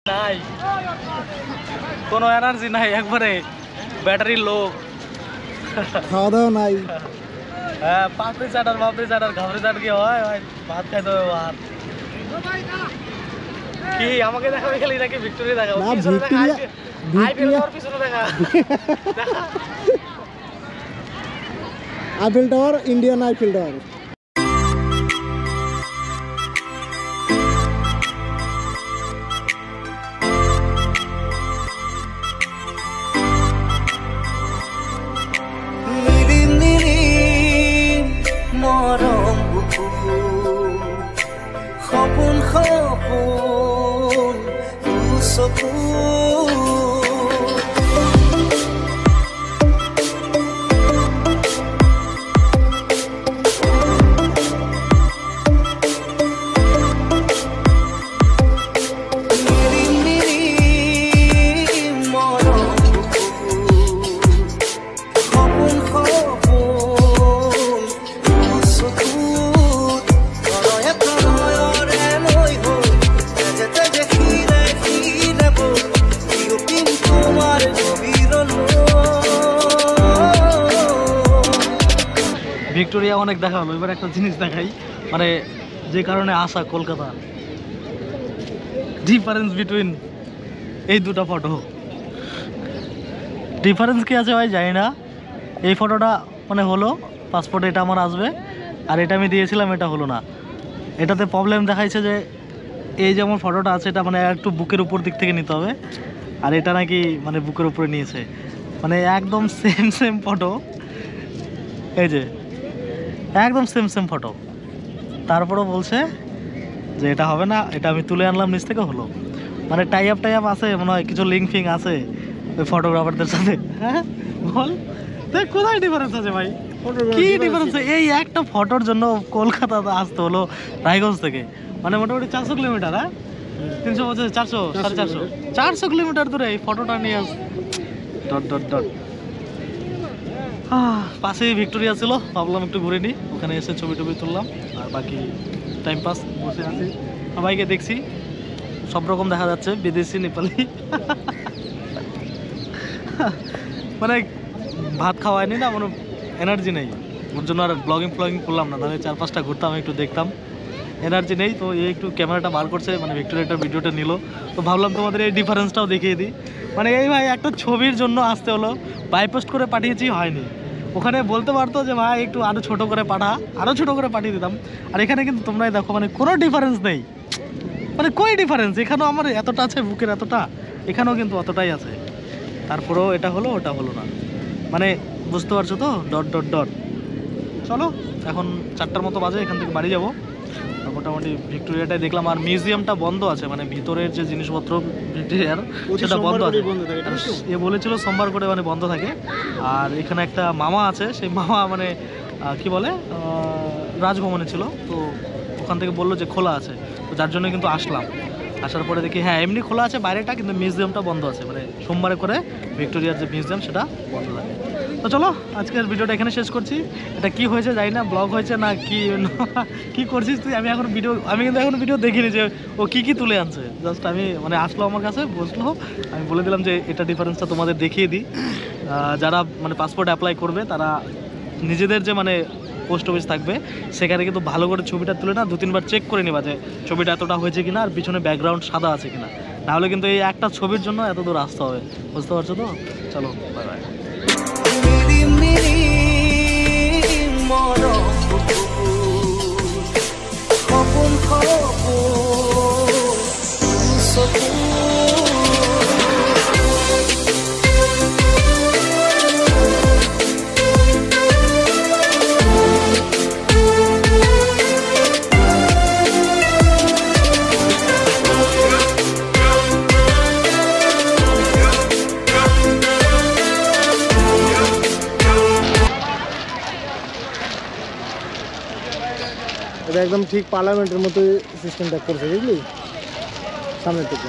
নাই, কোনো এনার্জি নাই, একবারে ব্যাটারি লো, খাওয়া দাওয়া নাই। হ্যাঁ পাপড়ি চাটার ঘাবড়ি চাট কি হয় ভাই, ভাত খাইতে হবে ভাত। কি আমাকে দেখাবে খেলি নাকি ভিক্টোরিয়া দেখাবো? না ভিক্টোরিয়া পিছনে দেখা Eiffel tower, Indian Eiffel tower. Victoria অনেক দেখা হলো, এবার একটা জিনিস দেখাই, মানে যে কারণে আসা কলকাতা, ডিফারেন্স বিটুইন এই দুটো ফটো। ডিফারেন্স কি আছে ভাই জানি না। এই ফটোটা মানে হলো পাসপোর্টে, এটা আমার আসবে, আর এটা আমি দিয়েছিলাম, এটা হলো না। এটাতে প্রবলেম দেখাইছে যে এই যেমন ফটোটা আছে এটা মানে একটু বুকের উপর দিক থেকে নিতে হবে, আর এটা নাকি মানে বুকের উপরে নিয়েছে, মানে একদম সেম ফটো, এই যে একদম সেম ফটো। তারপরও বলছে যে এটা হবে না, এটা আমি তুলে আনলাম নিচ থেকে, হলো। মানে টাই আপ আছে মনে হয়, কিছু লিঙ্ক ফিঙ্ক আছে ওই ফটোগ্রাফারদের সাথে। হ্যাঁ বল দেখ কোথায় ডিফারেন্স আছে ভাই, কি ডিফারেন্স? এই একটা ফটোর জন্য কলকাতাতে আসতে হলো রায়গঞ্জ থেকে, মানে মোটামুটি 400 কিলোমিটার। হ্যাঁ 350, 400, 450 কিলোমিটার দূরে এই ফটোটা নিয়ে আস। ডট পাশেই ভিক্টোরিয়া ছিল, ভাবলাম একটু ঘুরে নিই, ওখানে এসে ছবি টবি তুললাম, আর বাকি টাইম পাস বসে আছি। সবাইকে দেখছি, সব রকম দেখা যাচ্ছে, বিদেশি, নেপালি। মানে ভাত খাওয়ায়নি না, মানে এনার্জি নেই, ওর জন্য আর ব্লগিং করলাম না, তাহলে 4-5টা ঘুরতাম, একটু দেখতাম, এনার্জি নেই। তো এই একটু ক্যামেরাটা বার করছে, মানে ভিক্টোরিয়াটার ভিডিওটা নিল, তো ভাবলাম তোমাদের এই ডিফারেন্সটাও দেখিয়ে দিই। মানে এই ভাই একটা ছবির জন্য আসতে হলো, বাইপোস্ট করে পাঠিয়েছি, হয়নি। ওখানে বলতে পারতো যে ভাই একটু আরও ছোটো করে আরও ছোটো করে পাঠিয়ে দিতাম, আর এখানে কিন্তু তোমরাই দেখো মানে কোনো ডিফারেন্স নেই, মানে কই ডিফারেন্স। এখানেও আমার এতটা আছে, বুকের এতটা, এখানেও কিন্তু অতটাই আছে, তারপরেও এটা হলো ওটা হলো না, মানে বুঝতে পারছো তো? ডট। চলো এখন 4টার মতো বাজে, এখান থেকে বাড়ি যাবো। মোটামুটি ভিক্টোরিয়াটাই দেখলাম, আর মিউজিয়ামটা বন্ধ আছে, মানে ভিতরের যে জিনিসপত্র ভিক্টোরিয়ার সেটা বন্ধ আছে। এ বলেছিল সোমবার করে মানে বন্ধ থাকে। আর এখানে একটা মামা আছে, সেই মামা মানে কি বলে রাজভবনে ছিল, তো ওখান থেকে বললো যে খোলা আছে, তো যার জন্য কিন্তু আসলাম। আসার পরে দেখি হ্যাঁ এমনি খোলা আছে বাইরেটা, কিন্তু মিউজিয়ামটা বন্ধ আছে, মানে সোমবারে করে ভিক্টোরিয়ার যে মিউজিয়াম সেটা বন্ধ থাকে। তো চলো আজকের ভিডিওটা এখানে শেষ করছি। এটা কি হয়েছে জানি না, ব্লগ হয়েছে না কি করছিস তুই? আমি কিন্তু এখন ভিডিও দেখিনি যে ও কি তুলে আনছে, জাস্ট আমি মানে আসলো আমার কাছে বসলো, আমি বলে দিলাম যে এটা ডিফারেন্সটা তোমাদের দেখিয়ে দিই। যারা মানে পাসপোর্ট অ্যাপ্লাই করবে তারা নিজেদের যে মানে পোস্ট অফিস থাকবে সেখানে কিন্তু ভালো করে ছবিটা তুলে না 2-3বার চেক করে নিবা যে ছবিটা এতটা হয়েছে কিনা, আর পিছনে ব্যাকগ্রাউন্ড সাদা আছে কিনা, নাহলে কিন্তু এই একটা ছবির জন্য এত দূর আসতে হবে, বুঝতে পারছো তো? চলো বাই বাই। এটা একদম ঠিক পার্লামেন্টের মতো সিস্টেমটা করছে, বুঝলি, সামনের থেকে।